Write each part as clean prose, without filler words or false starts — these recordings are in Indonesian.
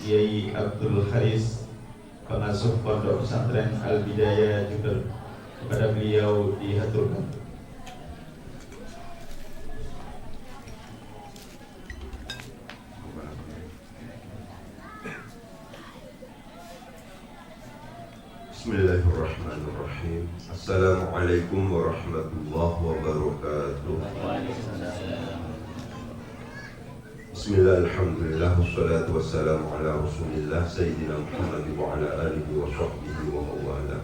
Kiai Abdul Haris, pengasuh Pondok Pesantren Al Bidayah juga kepada beliau dihaturkan. Bismillahirrahmanirrahim. Assalamualaikum warahmatullahi wabarakatuh. Bismillah, alhamdulillah, wassalatu wassalamu ala rasulillah Sayyidina Muhammad wa ala alihi wa sahbihi wa mawala.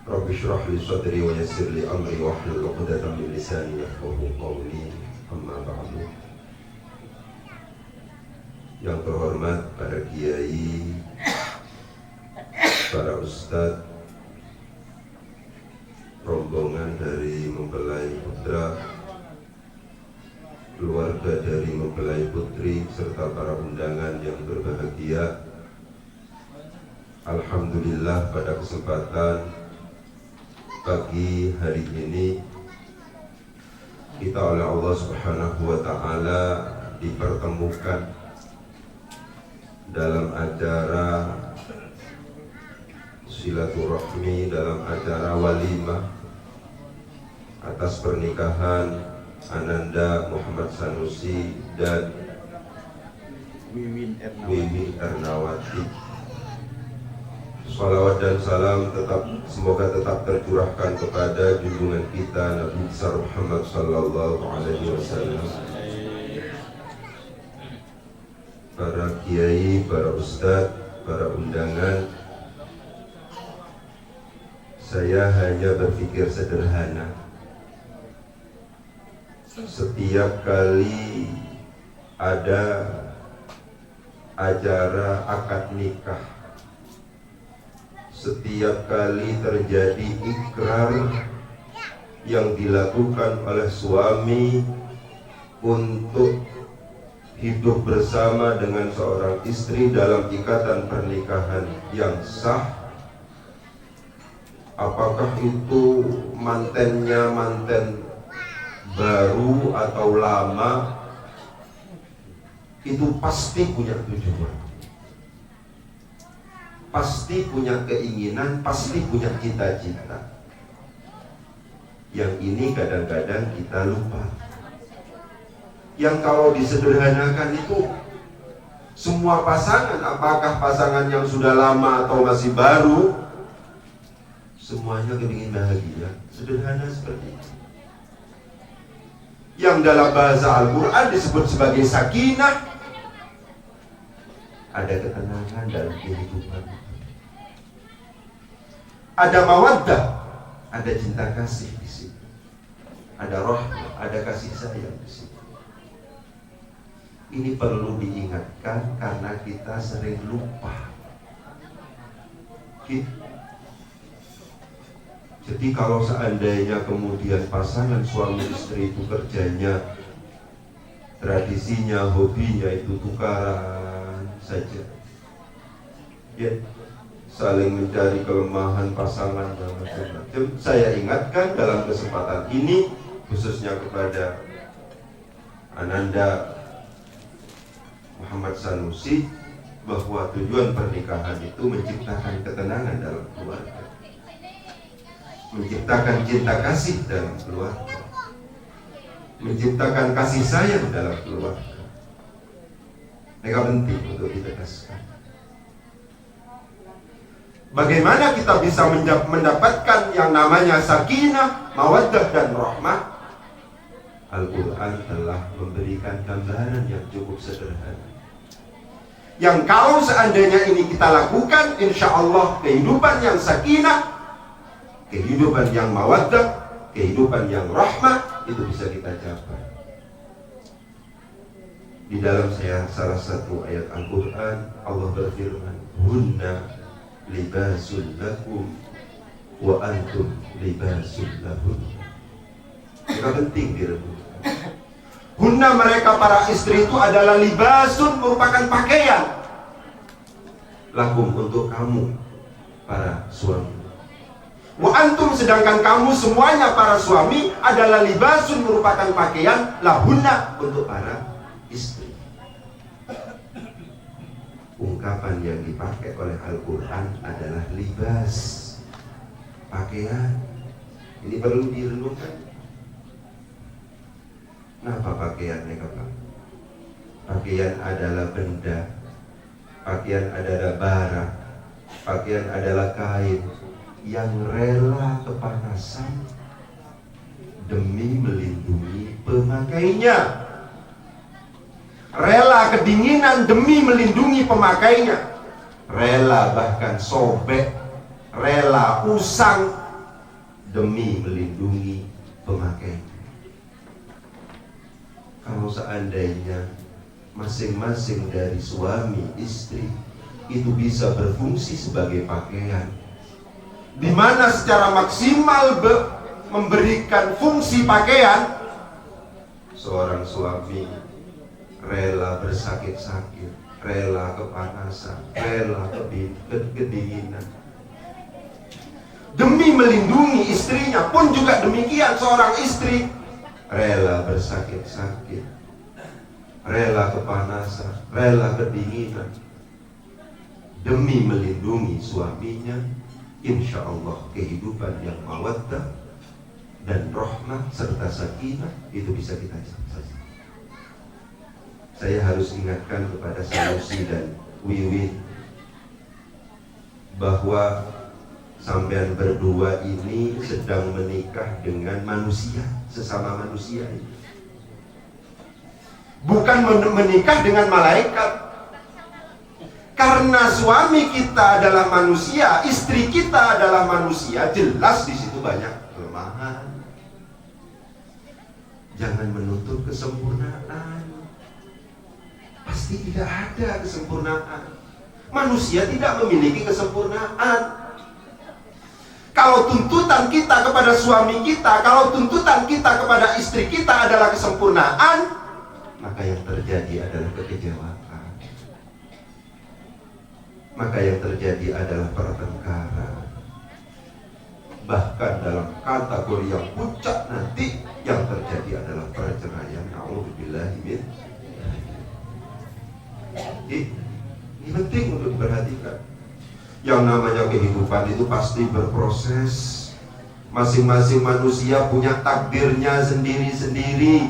Rabbi syrah li sadri wa yassir li amri wa hlul 'uqdatam min lisani yafqahu qawli. Amma ba'du. Yang terhormat para kiai, para ustadz, rombongan dari Mempelai Putra, keluarga dari Mempelai Putri, serta para undangan yang berbahagia. Alhamdulillah, pada kesempatan pagi hari ini kita oleh Allah Subhanahu wa Ta'ala dipertemukan dalam acara silaturahmi, dalam acara walimah atas pernikahan Ananda Muhammad Sanusi dan Wiwin Ernawati. Salawat dan salam semoga tetap tercurahkan kepada junjungan kita Nabi besar Muhammad sallallahu alaihi wasallam. Para kiai, para ustadz, para undangan, saya hanya berpikir sederhana. Setiap kali ada acara akad nikah, setiap kali terjadi ikrar yang dilakukan oleh suami untuk hidup bersama dengan seorang istri dalam ikatan pernikahan yang sah, apakah itu mantennya manten baru atau lama, itu pasti punya tujuan, pasti punya keinginan, pasti punya cita-cita. Yang ini kadang-kadang kita lupa. Yang kalau disederhanakan itu semua pasangan, apakah pasangan yang sudah lama atau masih baru, semuanya kepingin bahagia. Sederhana seperti itu. Yang dalam bahasa Al-Quran disebut sebagai sakinah, ada ketenangan dalam kehidupan. Ada mawaddah, ada cinta kasih di situ. Ada rahmah, ada kasih sayang di situ. Ini perlu diingatkan karena kita sering lupa. Jadi kalau seandainya kemudian pasangan suami istri itu kerjanya, tradisinya, hobinya itu tukaran saja, ya, saling mencari kelemahan pasangan dan macam-macam. Saya ingatkan dalam kesempatan ini khususnya kepada Ananda Muhammad Sanusi, bahwa tujuan pernikahan itu menciptakan ketenangan dalam keluarga, menciptakan cinta kasih dalam keluarga, menciptakan kasih sayang dalam keluarga. Ini penting untuk ditegaskan. Bagaimana kita bisa mendapatkan yang namanya sakinah, mawaddah dan rahmah? Al-Quran telah memberikan gambaran yang cukup sederhana, yang kalau seandainya ini kita lakukan, insya Allah kehidupan yang sakinah, kehidupan yang mawaddah, kehidupan yang rahmah itu bisa kita capai. Di dalam salah satu ayat Al-Quran, Allah berfirman, hunna libasul lakum wa antum libasul lahun. Itu penting direnungkan. Hunna, mereka para istri itu adalah libasun, merupakan pakaian, lakum, untuk kamu para suami. Wa antum, sedangkan kamu semuanya para suami adalah libasun, merupakan pakaian, lahunna, untuk para istri. ungkapan yang dipakai oleh Al-Quran adalah libas, pakaian. Ini perlu direnungkan. Kenapa pakaiannya kapan? Pakaian adalah benda, pakaian adalah barang, pakaian adalah kain yang rela kepanasan demi melindungi pemakainya, rela kedinginan demi melindungi pemakainya, rela bahkan sobek, rela usang demi melindungi pemakainya. Kalau seandainya masing-masing dari suami istri itu bisa berfungsi sebagai pakaian, di mana secara maksimal memberikan fungsi pakaian, seorang suami rela bersakit-sakit, rela kepanasan, rela kedinginan demi melindungi istrinya. Pun juga demikian, seorang istri rela bersakit-sakit, rela kepanasan, rela kedinginan demi melindungi suaminya. Insya Allah kehidupan yang mawaddah dan rahmah serta sakinah itu bisa kita capai. Saya harus ingatkan kepada Sanusi dan Wiwin bahwa sampean berdua ini sedang menikah dengan manusia, sesama manusia ini. Bukan menikah dengan malaikat. Karena suami kita adalah manusia, istri kita adalah manusia, jelas di situ banyak kelemahan. Jangan menuntut kesempurnaan. Pasti tidak ada kesempurnaan. Manusia tidak memiliki kesempurnaan. Kalau tuntutan kita kepada suami kita, kalau tuntutan kita kepada istri kita adalah kesempurnaan, maka yang terjadi adalah kekecewaan. Maka yang terjadi adalah pertengkaran. Bahkan dalam kategori yang puncak nanti yang terjadi adalah perceraian. Na'udzubillahi min. Ini penting untuk diperhatikan. Yang namanya kehidupan itu pasti berproses. Masing-masing manusia punya takdirnya sendiri-sendiri.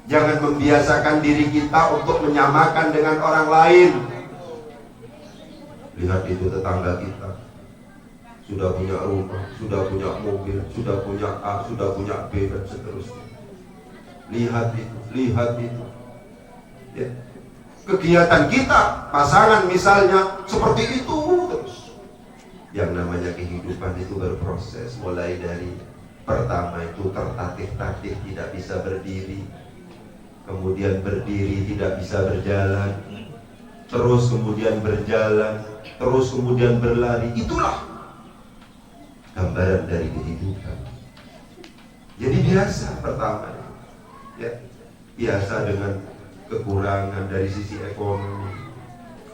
Jangan membiasakan diri kita untuk menyamakan dengan orang lain. Lihat itu tetangga kita sudah punya rumah, sudah punya mobil, sudah punya A, sudah punya B, dan seterusnya. Lihat itu ya. Kegiatan kita, pasangan misalnya seperti itu terus. Yang namanya kehidupan itu berproses. Mulai dari pertama itu tertatih-tatih, tidak bisa berdiri, kemudian berdiri tidak bisa berjalan, terus kemudian berjalan, terus kemudian berlari. Itulah gambaran dari kehidupan. Jadi biasa pertama ya, biasa dengan kekurangan dari sisi ekonomi,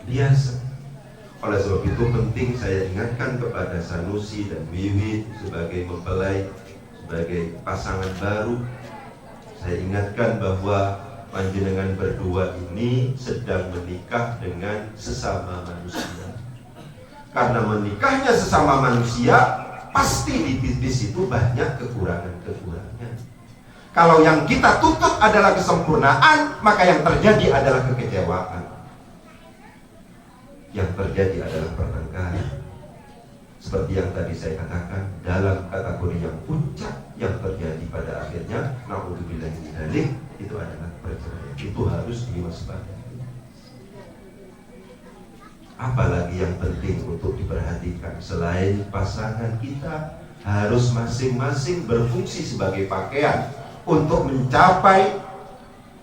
biasa. Oleh sebab itu penting saya ingatkan kepada Sanusi dan Wiwin sebagai mempelai, sebagai pasangan baru, saya ingatkan bahwa panjenengan berdua ini sedang menikah dengan sesama manusia. Karena menikahnya sesama manusia, pasti di situ banyak kekurangan-kekurangan. Kalau yang kita tuntut adalah kesempurnaan, maka yang terjadi adalah kekecewaan. Yang terjadi adalah pertengkaran. Seperti yang tadi saya katakan, dalam kategori yang puncak, yang terjadi pada akhirnya, na'udzubillahi min dzalik, itu adalah perceraian. Itu harus diwaspadai. Apalagi yang penting untuk diperhatikan, selain pasangan kita harus masing-masing berfungsi sebagai pakaian untuk mencapai,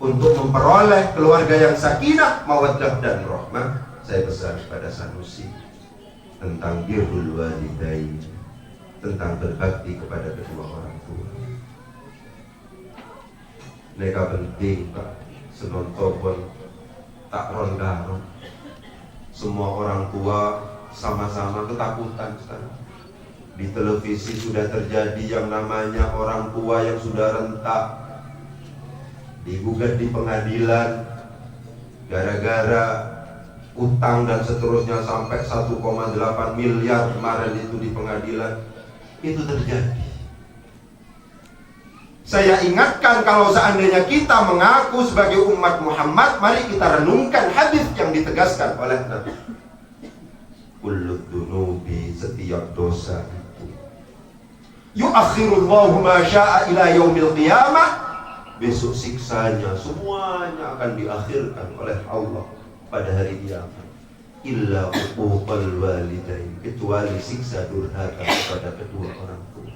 untuk memperoleh keluarga yang sakinah, mawaddah dan rahmah. Saya pesan kepada Sanusi tentang birrul walidain, tentang berbakti kepada kedua orang tua. Mereka penting, Pak. Senontopon tak ronda. Semua orang tua sama-sama ketakutan sekarang. Di televisi sudah terjadi yang namanya orang tua yang sudah rentak digugat di pengadilan gara-gara utang dan seterusnya sampai 1,8 miliar kemarin itu di pengadilan. Itu terjadi. Saya ingatkan, kalau seandainya kita mengaku sebagai umat Muhammad, mari kita renungkan hadis yang ditegaskan oleh Nabi. Kullu dzunubi, setiap dosa itu yuakhirullahu ma syaa ila yaumil qiyamah. Besok siksanya semuanya akan diakhirkan oleh Allah pada hari kiamat. Illa uquqal walidain, kecuali siksa durhaka kepada kedua orang tua.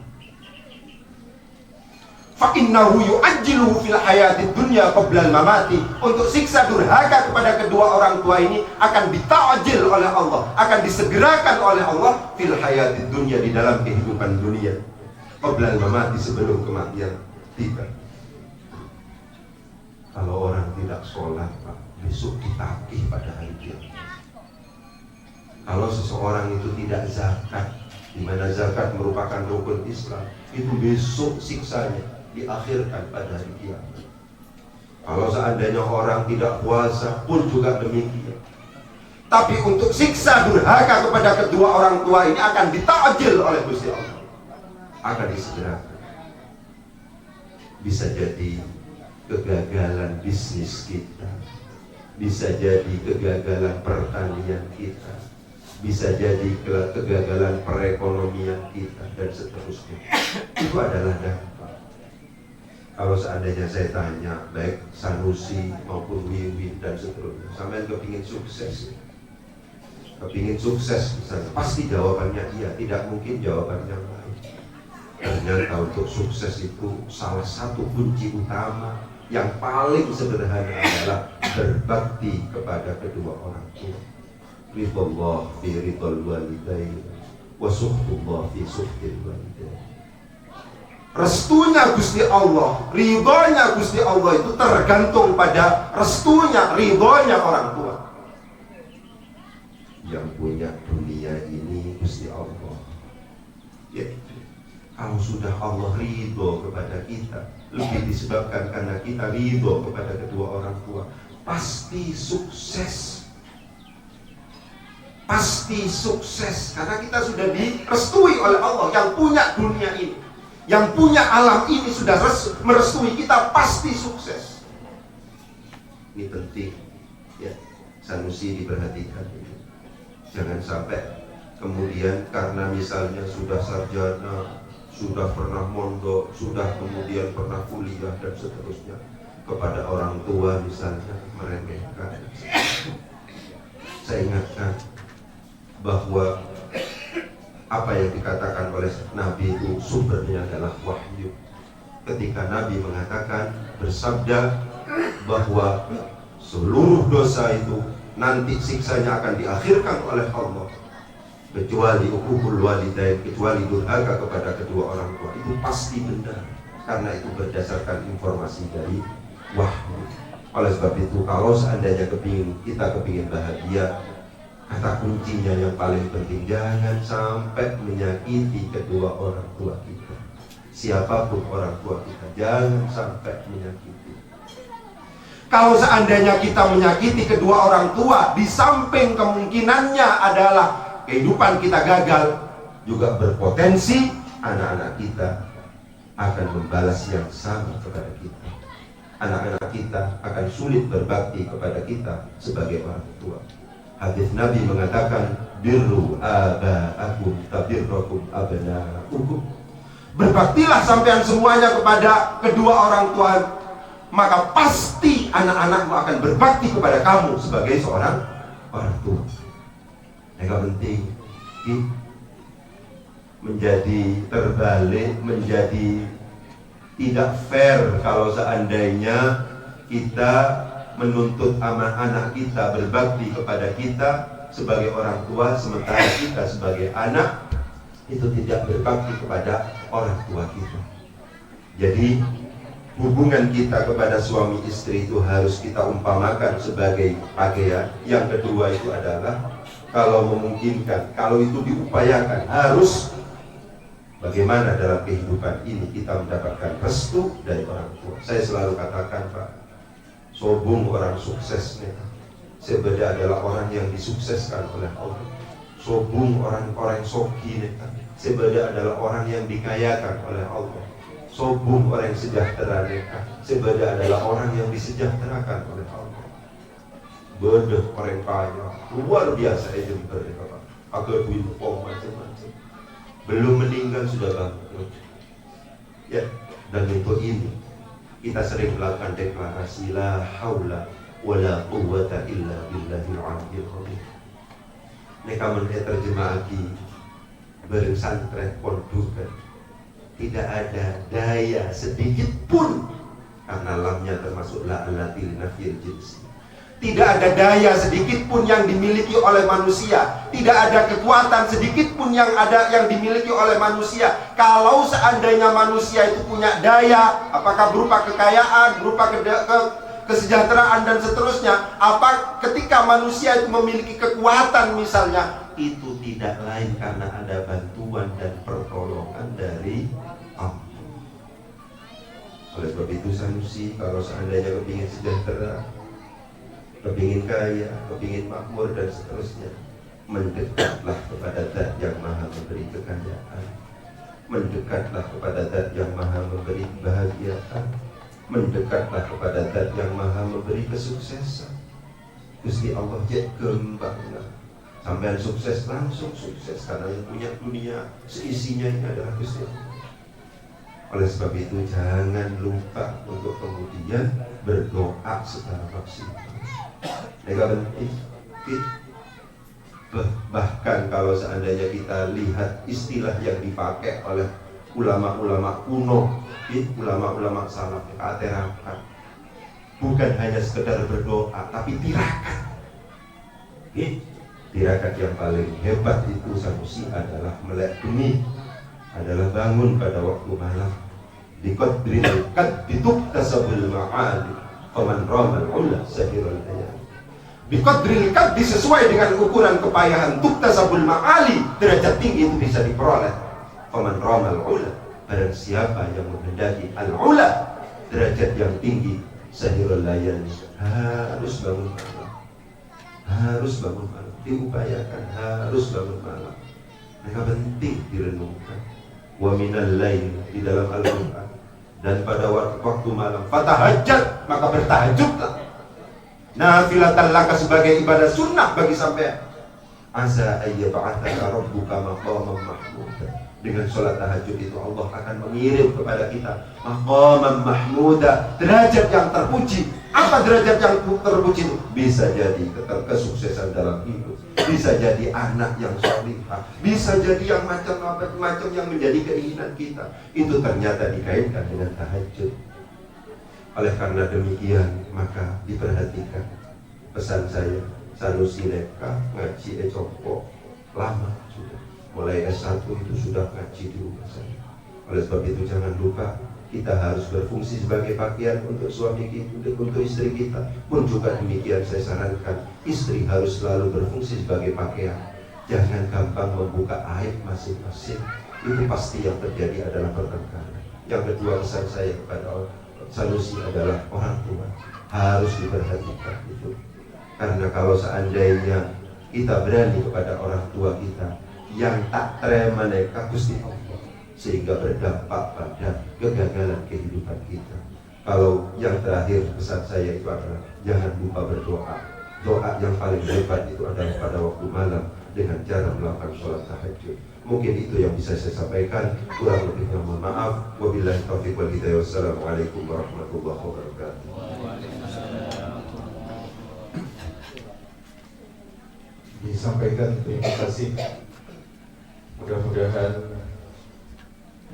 Fa innahu yu'ajjilu fil hayatid dunya qabla al-mamati. Untuk siksa durhaka kepada kedua orang tua ini akan dita'ajil oleh Allah, akan disegerakan oleh Allah fil hayatid dunya, di dalam kehidupan dunia, qabla al-mamati, sebelum kematian tiba. Kalau orang tidak sholat, Pak, besok ditagih pada hari kiamat. Kalau seseorang itu tidak zakat, di mana zakat merupakan rukun Islam, itu besok siksanya diakhirkan pada hari kiamat. Kalau seandainya orang tidak puasa pun juga demikian. Tapi untuk siksa durhaka kepada kedua orang tua ini akan dita'ajil oleh Gusti Allah, akan disegerakan. Bisa jadi kegagalan bisnis kita, bisa jadi kegagalan pertanian kita, bisa jadi kegagalan perekonomian kita, dan seterusnya. Itu adalah dampak. Kalau seandainya saya tanya, baik Sanusi maupun Wiwin dan seterusnya, sampean kepingin sukses, kepingin sukses misalnya, pasti jawabannya iya, tidak mungkin jawabannya lain. Ternyata untuk sukses itu salah satu kunci utama yang paling sederhana adalah berbakti kepada kedua orang tua. Ridullah fi ridul walidain wa suhtullah fi suhtil walidain. Restunya Gusti Allah, ridhonya Gusti Allah itu tergantung pada restunya, ridhonya orang tua. Yang punya dunia ini Gusti Allah. Ya, kalau sudah Allah ridho kepada kita, lebih disebabkan karena kita ridho kepada kedua orang tua, pasti sukses. Pasti sukses karena kita sudah direstui oleh Allah. Yang punya dunia ini, yang punya alam ini sudah merestui kita, pasti sukses. Ini penting ya, Sanusi diperhatikan. Jangan sampai kemudian karena misalnya sudah sarjana, sudah pernah mondok, sudah kemudian pernah kuliah dan seterusnya, kepada orang tua misalnya meremehkan. Saya ingatkan bahwa apa yang dikatakan oleh Nabi itu sumbernya adalah wahyu. Ketika Nabi mengatakan, bersabda bahwa seluruh dosa itu nanti siksanya akan diakhirkan oleh Allah, kecuali uququl walidain, kecuali durhaka kepada kedua orang tua. Itu pasti benar, karena itu berdasarkan informasi dari wahyu. Oleh sebab itu, kalau seandainya kita kepingin bahagia, kata kuncinya yang paling penting, jangan sampai menyakiti kedua orang tua kita. Siapapun orang tua kita, jangan sampai menyakiti. Kalau seandainya kita menyakiti kedua orang tua, di samping kemungkinannya adalah kehidupan kita gagal, juga berpotensi anak-anak kita akan membalas yang sama kepada kita. Anak-anak kita akan sulit berbakti kepada kita sebagai orang tua. Hadis Nabi mengatakan, birru aba'akum tabirrukum abna'ukum. Berbaktilah sampean semuanya kepada kedua orang tua, maka pasti anak-anakmu akan berbakti kepada kamu sebagai seorang orang tua. Yang penting menjadi terbalik, menjadi tidak fair kalau seandainya kita menuntut anak kita berbakti kepada kita sebagai orang tua, sementara kita sebagai anak itu tidak berbakti kepada orang tua kita. Jadi hubungan kita kepada suami istri itu harus kita umpamakan sebagai pakaian. Yang kedua itu adalah, kalau memungkinkan, kalau itu diupayakan, harus bagaimana dalam kehidupan ini kita mendapatkan restu dari orang tua. Saya selalu katakan, Pak, sobung orang suksesnya, Sebenarnya adalah orang yang disukseskan oleh Allah. Sobung orang-orang soki neka. Sebenarnya adalah orang yang dikayakan oleh Allah. Sobung orang yang sejahtera neka. Sebenarnya adalah orang yang disejahterakan oleh Allah. Bodoh orang kaya, luar biasa jember neka. Agak duit macam-macam. Belum meninggal sudah bangkrut. Ya, dan untuk ini kita sering melakukan deklarasi la haula wala quwwata illa billahil aliyyil azim. Neka men terjemah lagi bersantren pondukan. Tidak ada daya sedikit pun, karena lamnya termasuk la allati linafil jins. Tidak ada daya sedikit pun yang dimiliki oleh manusia. Tidak ada kekuatan sedikit pun yang dimiliki oleh manusia. Kalau seandainya manusia itu punya daya, apakah berupa kekayaan, berupa kesejahteraan dan seterusnya, apa ketika manusia itu memiliki kekuatan misalnya, itu tidak lain karena ada bantuan dan pertolongan dari Allah. Oleh sebab itu Sanusi, kalau seandainya kepingin sejahtera, kepingin kaya, kepingin makmur dan seterusnya, mendekatlah kepada Zat yang Maha memberi kekayaan, mendekatlah kepada Zat yang Maha memberi kebahagiaan, mendekatlah kepada Zat yang Maha memberi kesuksesan. Gusti Allah jek kembanglah sampai sukses, langsung sukses, karena yang punya dunia seisinya ini adalah Gusti Allah. Oleh sebab itu jangan lupa untuk kemudian berdoa secara maksimal. penting. Bahkan kalau seandainya kita lihat istilah yang dipakai oleh ulama-ulama kuno, ulama-ulama salaf, terakat, bukan hanya sekedar berdoa, tapi tirakat. Tirakat yang paling hebat itu Sanusi adalah melek bumi, adalah bangun pada waktu malam. Biqadril qadbi tuktasabul ma'ali faman ramal ula sahirul ayam. Biqadril qadbi, sesuai dengan ukuran kepayahan, tuktasabul ma'ali, derajat tinggi itu bisa diperoleh. Faman ramal ula, barang siapa yang menghendaki al-ula, derajat yang tinggi, sahirul ayam, harus bangun malam. Harus bangun malam, diupayakan, harus bangun malam. Mereka penting direnungkan. Wa minal lail, di dalam Al-Quran, dan pada waktu malam fatahajjat, maka bertahajudlah, nafilatan laka, sebagai ibadah sunnah bagi sampean. Asa ayyab'athaka rabbuka maqaman mahmuda. Dengan sholat tahajud itu Allah akan mengirim kepada kita maqaman mahmuda, derajat yang terpuji. Apa derajat yang terpuji itu? Bisa jadi kesuksesan dalam hidup, bisa jadi anak yang salihah, bisa jadi yang macam-macam yang menjadi keinginan kita. Itu ternyata dikaitkan dengan tahajud. Oleh karena demikian, maka diperhatikan pesan saya. Sanusi Neka ngaji Ecompo lama sudah, mulai S1 itu sudah ngaji di rumah saya. Oleh sebab itu jangan lupa, kita harus berfungsi sebagai pakaian untuk suami kita, untuk istri kita. Pun juga demikian saya sarankan, istri harus selalu berfungsi sebagai pakaian. Jangan gampang membuka aib masing-masing. Itu pasti yang terjadi adalah pertengkaran. Yang kedua, pesan saya kepada Sanusi adalah orang tua harus diperhatikan itu. Karena kalau seandainya kita berani kepada orang tua kita yang tak terima mereka Gusti Allah, sehingga berdampak pada kegagalan kehidupan kita. Kalau yang terakhir pesan saya itu adalah jangan lupa berdoa. Doa yang paling hebat itu adalah pada waktu malam dengan cara melakukan sholat tahajud. Mungkin itu yang bisa saya sampaikan. Kurang lebihnya mohon maaf. Wabillahi taufiq wal hidayah. Wassalamualaikum warahmatullahi wabarakatuh. Disampaikan, terima kasih. Mudah-mudahan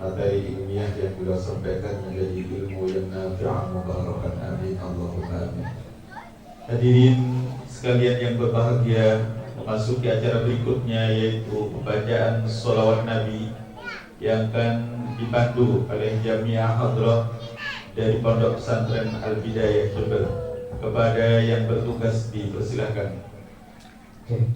materi ilmiah yang beliau sampaikan menjadi ilmu yang nafi'an mubarakan, amin Allahumma amin. Hadirin sekalian yang berbahagia, memasuki acara berikutnya yaitu pembacaan sholawat Nabi yang akan dipandu oleh Jamiah Hadrah dari Pondok Pesantren Al-Bidayah Jember. Kepada yang bertugas dipersilakan. Okay.